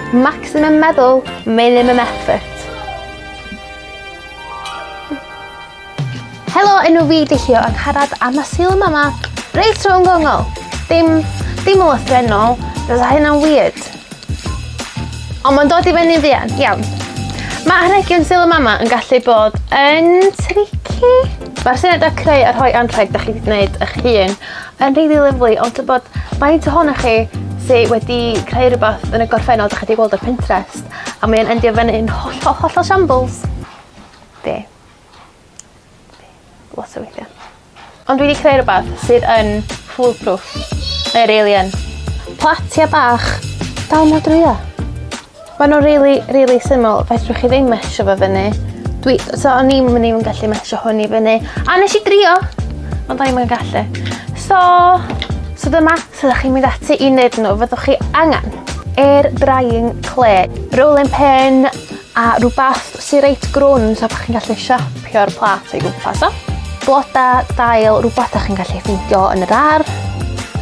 Maximum meddwl, minimum effort. Helo, enw fi Llio Angharad a mae Sul y Mamau reit rhwng gongol. Dim yn lythrenol, fysa hynna'n weird. Ond mae'n dod i fyny fian, iawn. Mae anrhegion Sul y Mamau yn gallu bod yn tricky. Mae'r syniad o creu a rhoi anrheg da chi wedi gwneud eich hun yn rili lyflu, ond bod faint ohonoch chi sydd wedi creu rhywbeth yn y gorffennol da chi wedi gweld ar Pinterest a mae'n endio fyny yn hollol shambles. Fi. Lot o weithiau. Ond dwi wedi creu rhywbeth sydd yn foolproof, neu'r alien. Platiau bach, dal nhw drwyddo. Maen nhw'n rili syml, fedrwch chi ddim mesio fo fyny. So o'n i'm yn gallu mesio hwn i fyny. A nes i drio, ond o'n i'm yn gallu. So dyma, so ydych chi'n mynd ati i wneud nhw, fyddwch chi angen drying clay, rolling pin a rhywbeth sy'n reit grwn so bych chi'n gallu siapio'r plat o'i gwmpas o. Bloda, dail, rhywbeth ydych chi'n gallu ffeindio yn yr ardd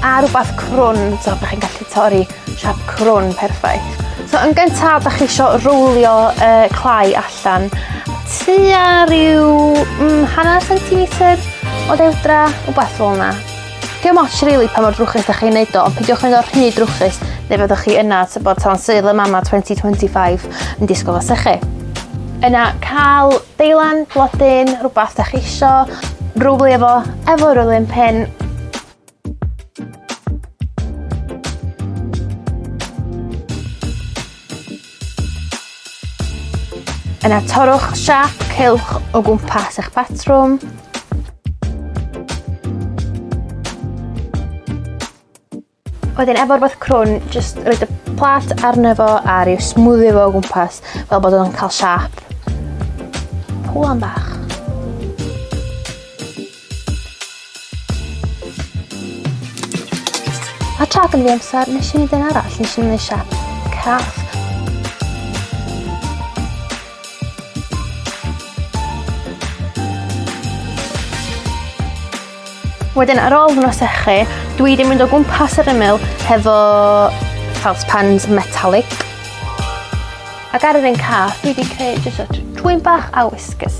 a rhywbeth crwn so bych chi'n gallu torri siap crwn perffaith. So yn gyntaf, ydych chi eisiau rowlio clai allan tua ryw hanner centimetr o dewdra, rhywbeth fel yna. Diolch much rili pa mor drwchus ydych chi'n neud o, ond peidiwch yn o'r rhy drwchus neu fyddwch chi yna bod tan Sul y Mamau 2025 yn disgwyl os chi. Yna cael deilan, blodyn, rhywbeth ydych chi eisiau, rowlio efo rolling pin. Yna torrwch siap cylch o gwmpas eich patrwm. Wedyn efo rhywbeth crwn, just roed y plat arno fo a ryw smwddio fo o gwmpas fel bod o'n cael siap. Pwlan bach. A tra gan fi amser, nes i wneud un arall, nes i wneud siap cath. Wedyn ar ôl fy nosechu, dwi wedi mynd o gwmpas yr ymyl hefo felt pans metallic. Ac ar yr un cath, dwi wedi creu jyst o trwyn bach a whiskers.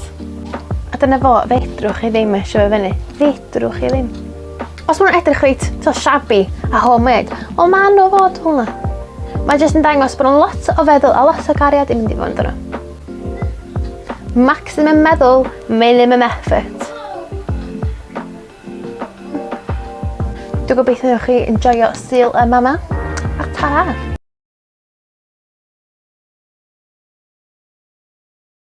A dyna fo, fedrwch chi ddim eisiau fe fyny. Fedrwch chi ddim. Os maen nhw'n edrych reit shabby a homemade, wel maen nhw fod hwnna. Mae jyst yn dangos bod nhw'n lot o feddwl a lot o gariad i mynd i fod yn nhw. Maximum meddwl, minimum effort. Dwi'n gobeithio chi enjoyo Sul y Mamau a tara!